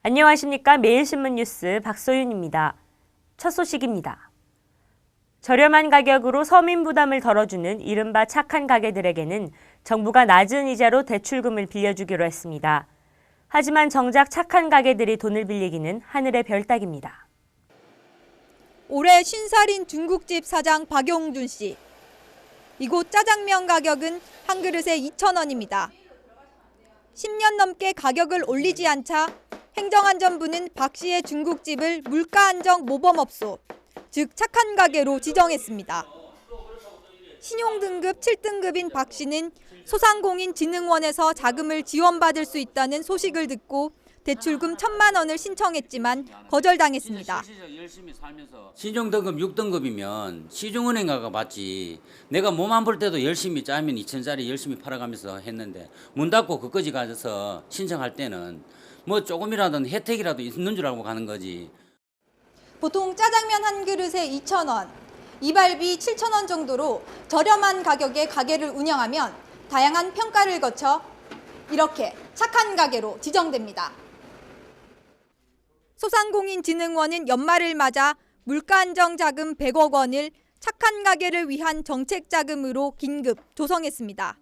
안녕하십니까. 매일신문 뉴스 박소윤입니다. 첫 소식입니다. 저렴한 가격으로 서민 부담을 덜어주는 이른바 착한 가게들에게는 정부가 낮은 이자로 대출금을 빌려주기로 했습니다. 하지만 정작 착한 가게들이 돈을 빌리기는 하늘의 별 따기입니다. 올해 50살인 중국집 사장 박용준 씨. 이곳 짜장면 가격은 한 그릇에 2,000원입니다. 10년 넘게 가격을 올리지 않자 행정안전부는 박 씨의 중국집을 물가안정 모범업소, 즉 착한 가게로 지정했습니다. 신용등급 7등급인 박 씨는 소상공인진흥원에서 자금을 지원받을 수 있다는 소식을 듣고 대출금 1,000만 원을 신청했지만 거절당했습니다. 신용등급 6등급이면 시중은행가가 받지. 내가 몸 안 볼 때도 열심히 짜면 2,000짜리 열심히 팔아가면서 했는데 문 닫고 그까지 가서 신청할 때는 뭐 조금이라도 혜택이라도 있는 줄 알고 가는 거지. 보통 짜장면 한 그릇에 2,000원, 이발비 7,000원 정도로 저렴한 가격의 가게를 운영하면 다양한 평가를 거쳐 이렇게 착한 가게로 지정됩니다. 소상공인진흥원은 연말을 맞아 물가안정 자금 100억 원을 착한 가게를 위한 정책 자금으로 긴급 조성했습니다.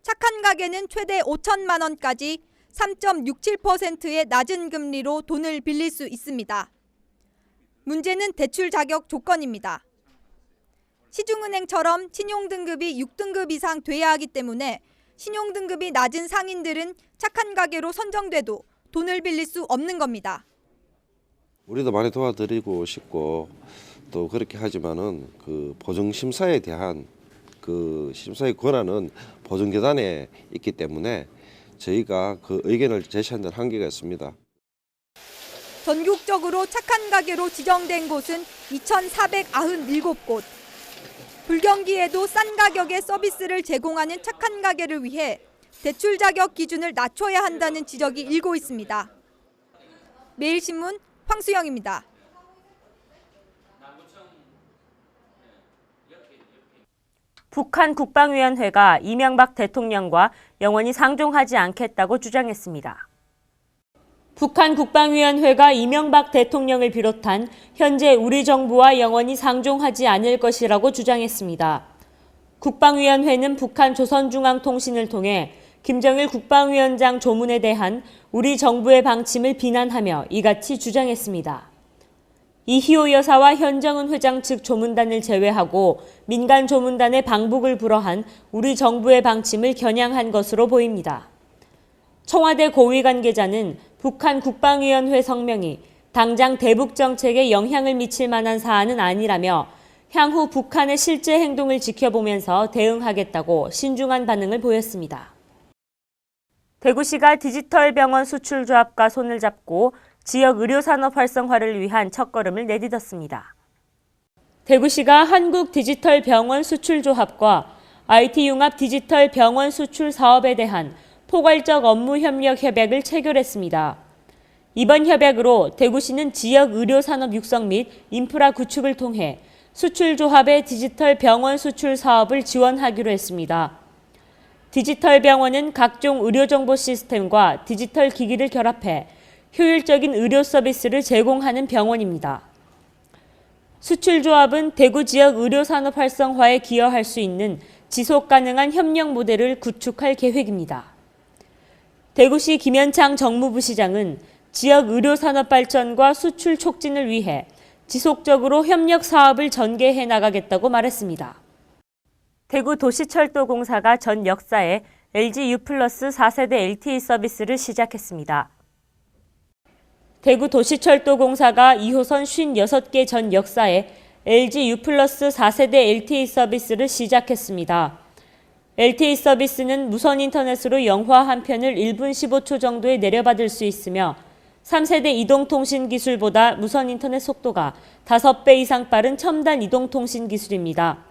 착한 가게는 최대 5천만 원까지 3.67%의 낮은 금리로 돈을 빌릴 수 있습니다. 문제는 대출 자격 조건입니다. 시중은행처럼 신용등급이 6등급 이상 돼야 하기 때문에 신용등급이 낮은 상인들은 착한 가게로 선정돼도 돈을 빌릴 수 없는 겁니다. 우리도 많이 도와드리고 싶고 또 그렇게 하지만은 그 보증심사에 대한 그 심사의 권한은 보증재단에 있기 때문에 저희가 그 의견을 제시한 데는 한계가 있습니다. 전국적으로 착한 가게로 지정된 곳은 2,497곳. 불경기에도 싼 가격의 서비스를 제공하는 착한 가게를 위해 대출 자격 기준을 낮춰야 한다는 지적이 일고 있습니다. 매일신문 황수영입니다. 북한 국방위원회가 이명박 대통령과 영원히 상종하지 않겠다고 주장했습니다. 북한 국방위원회가 이명박 대통령을 비롯한 현재 우리 정부와 영원히 상종하지 않을 것이라고 주장했습니다. 국방위원회는 북한 조선중앙통신을 통해 김정일 국방위원장 조문에 대한 우리 정부의 방침을 비난하며 이같이 주장했습니다. 이희호 여사와 현정은 회장 측 조문단을 제외하고 민간 조문단의 방북을 불허한 우리 정부의 방침을 겨냥한 것으로 보입니다. 청와대 고위 관계자는 북한 국방위원회 성명이 당장 대북 정책에 영향을 미칠 만한 사안은 아니라며 향후 북한의 실제 행동을 지켜보면서 대응하겠다고 신중한 반응을 보였습니다. 대구시가 디지털 병원 수출조합과 손을 잡고 지역 의료산업 활성화를 위한 첫걸음을 내딛었습니다. 대구시가 한국 디지털 병원 수출조합과 IT융합 디지털 병원 수출 사업에 대한 포괄적 업무 협력 협약을 체결했습니다. 이번 협약으로 대구시는 지역 의료산업 육성 및 인프라 구축을 통해 수출조합의 디지털 병원 수출 사업을 지원하기로 했습니다. 디지털 병원은 각종 의료정보 시스템과 디지털 기기를 결합해 효율적인 의료 서비스를 제공하는 병원입니다. 수출조합은 대구 지역 의료산업 활성화에 기여할 수 있는 지속 가능한 협력 모델을 구축할 계획입니다. 대구시 김현창 정무부시장은 지역 의료산업 발전과 수출 촉진을 위해 지속적으로 협력 사업을 전개해 나가겠다고 말했습니다. 대구 도시철도공사가 전 역사에 LG U+ 4세대 LTE 서비스를 시작했습니다. 대구 도시철도공사가 2호선 56개 전 역사에 LG U+ 4세대 LTE 서비스를 시작했습니다. LTE 서비스는 무선 인터넷으로 영화 한 편을 1분 15초 정도에 내려받을 수 있으며 3세대 이동통신 기술보다 무선 인터넷 속도가 5배 이상 빠른 첨단 이동통신 기술입니다.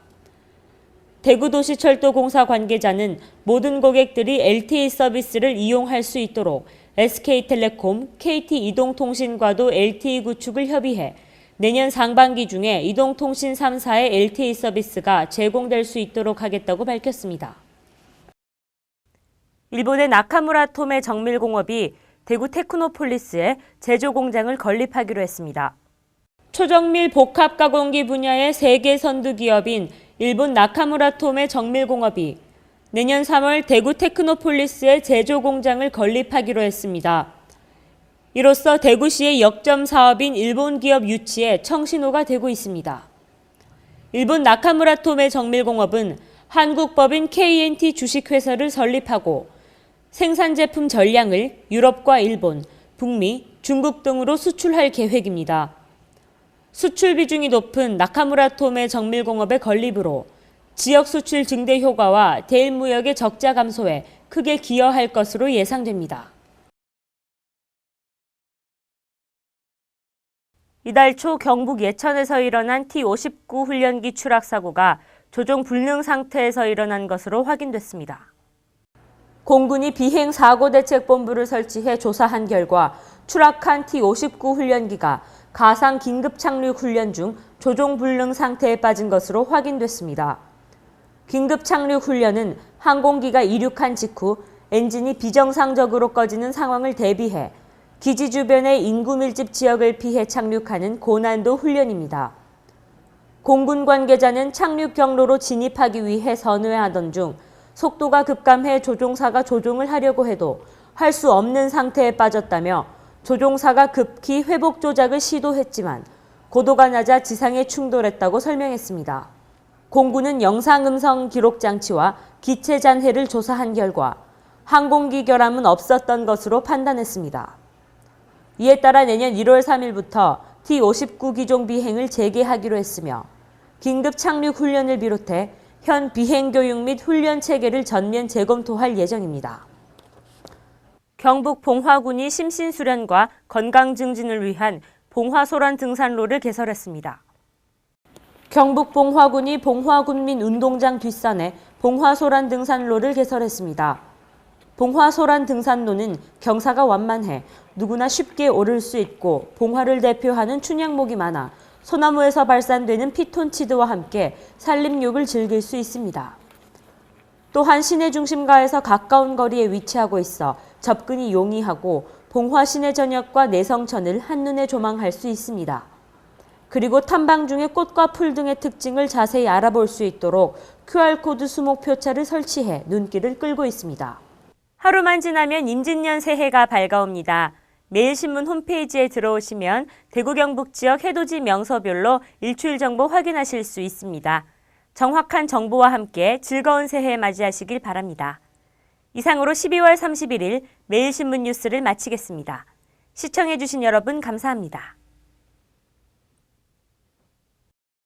대구도시철도공사 관계자는 모든 고객들이 LTE 서비스를 이용할 수 있도록 SK텔레콤, KT이동통신과도 LTE 구축을 협의해 내년 상반기 중에 이동통신 3사의 LTE 서비스가 제공될 수 있도록 하겠다고 밝혔습니다. 일본의 나카무라 톰의 정밀공업이 대구 테크노폴리스에 제조 공장을 건립하기로 했습니다. 초정밀 복합 가공기 분야의 세계 선두 기업인 일본 나카무라톰의 정밀공업이 내년 3월 대구 테크노폴리스에 제조 공장을 건립하기로 했습니다. 이로써 대구시의 역점 사업인 일본 기업 유치에 청신호가 되고 있습니다. 일본 나카무라톰의 정밀공업은 한국 법인 KNT 주식회사를 설립하고 생산 제품 전량을 유럽과 일본, 북미, 중국 등으로 수출할 계획입니다. 수출 비중이 높은 나카무라톰의 정밀공업의 건립으로 지역 수출 증대 효과와 대일 무역의 적자 감소에 크게 기여할 것으로 예상됩니다. 이달 초 경북 예천에서 일어난 T-59 훈련기 추락 사고가 조종 불능 상태에서 일어난 것으로 확인됐습니다. 공군이 비행사고대책본부를 설치해 조사한 결과 추락한 T-59 훈련기가 가상 긴급 착륙 훈련 중 조종 불능 상태에 빠진 것으로 확인됐습니다. 긴급 착륙 훈련은 항공기가 이륙한 직후 엔진이 비정상적으로 꺼지는 상황을 대비해 기지 주변의 인구 밀집 지역을 피해 착륙하는 고난도 훈련입니다. 공군 관계자는 착륙 경로로 진입하기 위해 선회하던 중 속도가 급감해 조종사가 조종을 하려고 해도 할 수 없는 상태에 빠졌다며 조종사가 급히 회복 조작을 시도했지만 고도가 낮아 지상에 충돌했다고 설명했습니다. 공군은 영상음성 기록 장치와 기체 잔해를 조사한 결과 항공기 결함은 없었던 것으로 판단했습니다. 이에 따라 내년 1월 3일부터 T-59 기종 비행을 재개하기로 했으며 긴급 착륙 훈련을 비롯해 현 비행 교육 및 훈련 체계를 전면 재검토할 예정입니다. 경북 봉화군이 심신 수련과 건강 증진을 위한 봉화소란 등산로를 개설했습니다. 경북 봉화군이 봉화군민 운동장 뒷산에 봉화소란 등산로를 개설했습니다. 봉화소란 등산로는 경사가 완만해 누구나 쉽게 오를 수 있고 봉화를 대표하는 춘향목이 많아 소나무에서 발산되는 피톤치드와 함께 산림욕을 즐길 수 있습니다. 또한 시내 중심가에서 가까운 거리에 위치하고 있어 접근이 용이하고 봉화 시내 전역과 내성천을 한눈에 조망할 수 있습니다. 그리고 탐방 중에 꽃과 풀 등의 특징을 자세히 알아볼 수 있도록 QR코드 수목 표차를 설치해 눈길을 끌고 있습니다. 하루만 지나면 임진년 새해가 밝아옵니다. 매일신문 홈페이지에 들어오시면 대구 경북 지역 해돋이 명소별로 일주일 정보 확인하실 수 있습니다. 정확한 정보와 함께 즐거운 새해 맞이하시길 바랍니다. 이상으로 12월 31일 매일신문 뉴스를 마치겠습니다. 시청해주신 여러분 감사합니다.